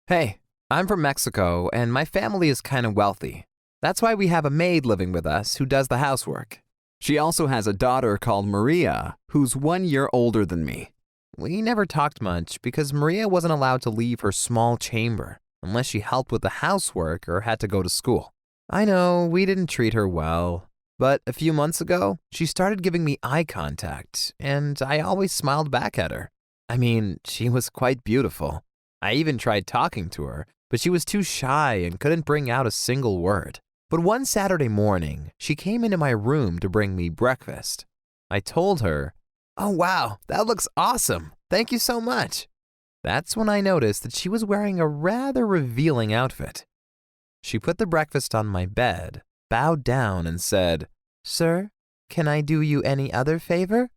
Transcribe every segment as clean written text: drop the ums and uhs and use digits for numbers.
Hey, I'm from Mexico, and my family is kind of wealthy. That's why we have a maid living with us who does the housework. She also has a daughter called Maria, who's 1 year older than me. We never talked much because Maria wasn't allowed to leave her small chamber unless she helped with the housework or had to go to school. I know we didn't treat her well, but a few months ago, she started giving me eye contact, and I always smiled back at her. I mean, she was quite beautiful. I even tried talking to her, but she was too shy and couldn't bring out a single word. But one Saturday morning, she came into my room to bring me breakfast. I told her, "Oh wow, that looks awesome. Thank you so much." That's when I noticed that she was wearing a rather revealing outfit. She put the breakfast on my bed, bowed down, and said, "Sir, can I do you any other favor?"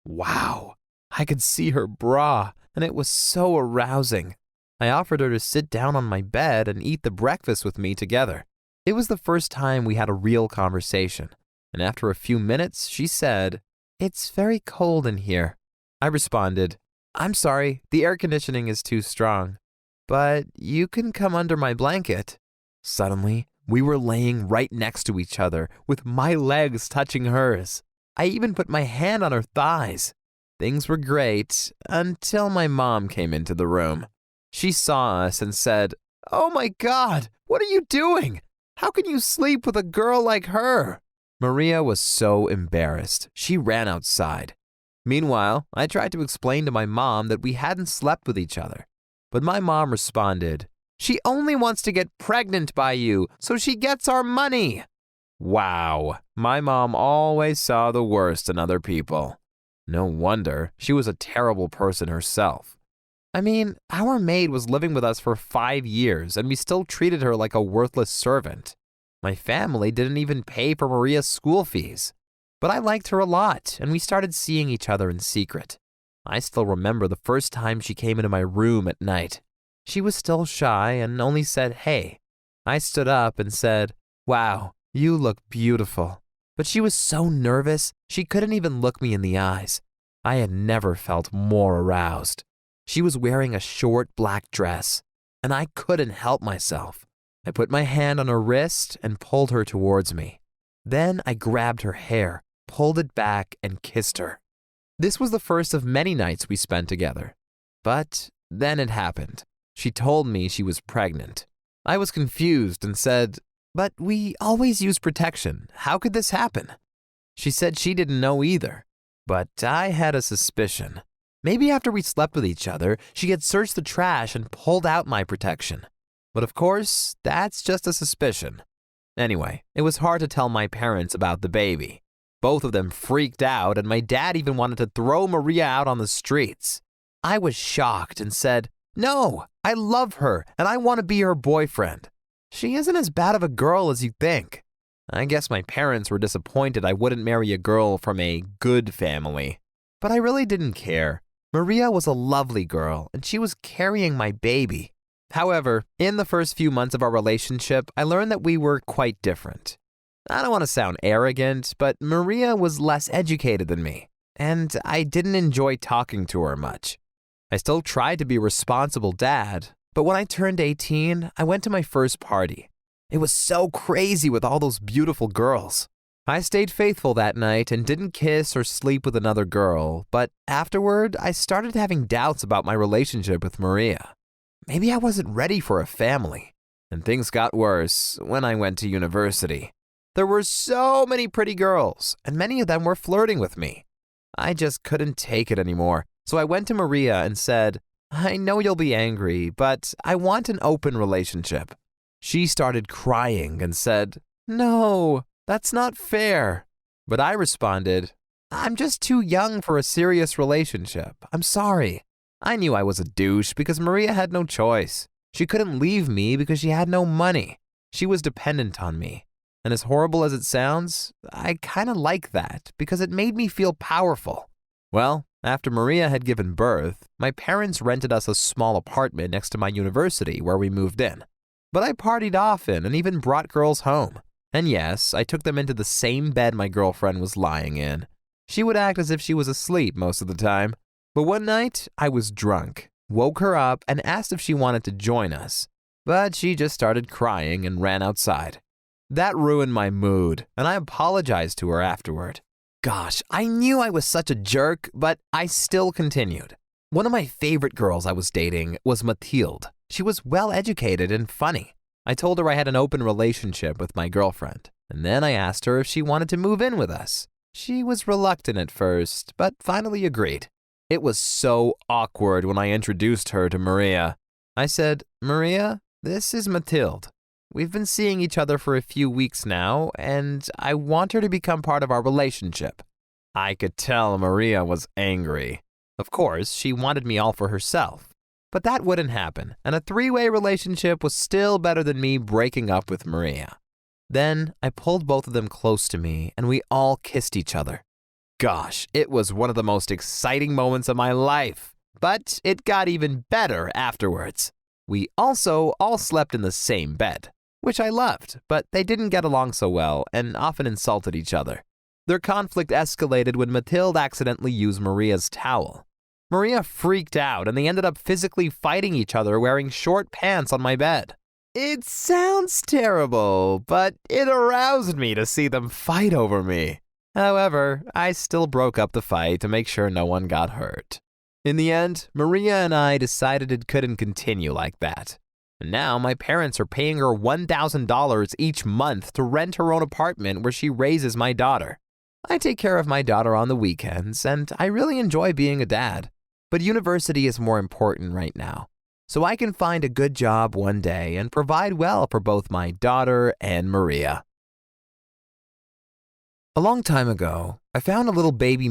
Wow, I could see her bra, and it was so arousing. I offered her to sit down on my bed and eat the breakfast with me together. It was the first time we had a real conversation, and after a few minutes, she said, "It's very cold in here." I responded, "I'm sorry, the air conditioning is too strong, but you can come under my blanket." Suddenly, we were laying right next to each other with my legs touching hers. I even put my hand on her thighs. Things were great until my mom came into the room. She saw us and said, "Oh my God, what are you doing? How can you sleep with a girl like her?" Maria was so embarrassed. She ran outside. Meanwhile, I tried to explain to my mom that we hadn't slept with each other. But my mom responded, "She only wants to get pregnant by you, so she gets our money." Wow, my mom always saw the worst in other people. No wonder she was a terrible person herself. I mean, our maid was living with us for 5 years, and we still treated her like a worthless servant. My family didn't even pay for Maria's school fees. But I liked her a lot, and we started seeing each other in secret. I still remember the first time she came into my room at night. She was still shy and only said, "Hey." I stood up and said, "Wow, you look beautiful." But she was so nervous, she couldn't even look me in the eyes. I had never felt more aroused. She was wearing a short black dress, and I couldn't help myself. I put my hand on her wrist and pulled her towards me. Then I grabbed her hair, pulled it back, and kissed her. This was the first of many nights we spent together. But then it happened. She told me she was pregnant. I was confused and said, "But we always use protection. How could this happen?" She said she didn't know either. But I had a suspicion. Maybe after we slept with each other, she had searched the trash and pulled out my protection. But of course, that's just a suspicion. Anyway, it was hard to tell my parents about the baby. Both of them freaked out, and my dad even wanted to throw Maria out on the streets. I was shocked and said, "No, I love her, and I want to be her boyfriend. She isn't as bad of a girl as you think." I guess my parents were disappointed I wouldn't marry a girl from a good family. But I really didn't care. Maria was a lovely girl, and she was carrying my baby. However, in the first few months of our relationship, I learned that we were quite different. I don't want to sound arrogant, but Maria was less educated than me, and I didn't enjoy talking to her much. I still tried to be a responsible dad, but when I turned 18, I went to my first party. It was so crazy with all those beautiful girls. I stayed faithful that night and didn't kiss or sleep with another girl, but afterward, I started having doubts about my relationship with Maria. Maybe I wasn't ready for a family, and things got worse when I went to university. There were so many pretty girls, and many of them were flirting with me. I just couldn't take it anymore, so I went to Maria and said, "I know you'll be angry, but I want an open relationship." She started crying and said, "No, that's not fair." But I responded, "I'm just too young for a serious relationship. I'm sorry." I knew I was a douche because Maria had no choice. She couldn't leave me because she had no money. She was dependent on me. And as horrible as it sounds, I kind of like that because it made me feel powerful. Well, after Maria had given birth, my parents rented us a small apartment next to my university where we moved in. But I partied often and even brought girls home. And yes, I took them into the same bed my girlfriend was lying in. She would act as if she was asleep most of the time. But one night, I was drunk. woke her up, and asked if she wanted to join us. But she just started crying and ran outside. That ruined my mood, and I apologized to her afterward. Gosh, I knew I was such a jerk, but I still continued. One of my favorite girls I was dating was Mathilde. She was well-educated and funny. I told her I had an open relationship with my girlfriend, and then I asked her if she wanted to move in with us. She was reluctant at first, but finally agreed. It was so awkward when I introduced her to Maria. I said, "Maria, this is Mathilde. We've been seeing each other for a few weeks now, and I want her to become part of our relationship." I could tell Maria was angry. Of course, she wanted me all for herself. But that wouldn't happen, and a three-way relationship was still better than me breaking up with Maria. Then I pulled both of them close to me, and we all kissed each other. Gosh, it was one of the most exciting moments of my life. But it got even better afterwards. We also all slept in the same bed, which I loved, but they didn't get along so well and often insulted each other. Their conflict escalated when Mathilde accidentally used Maria's towel. Maria freaked out, and they ended up physically fighting each other wearing short pants on my bed. It sounds terrible, but it aroused me to see them fight over me. However, I still broke up the fight to make sure no one got hurt. In the end, Maria and I decided it couldn't continue like that. And now my parents are paying her $1,000 each month to rent her own apartment where she raises my daughter. I take care of my daughter on the weekends, and I really enjoy being a dad. But university is more important right now, so I can find a good job one day and provide well for both my daughter and Maria. A long time ago, I found a little baby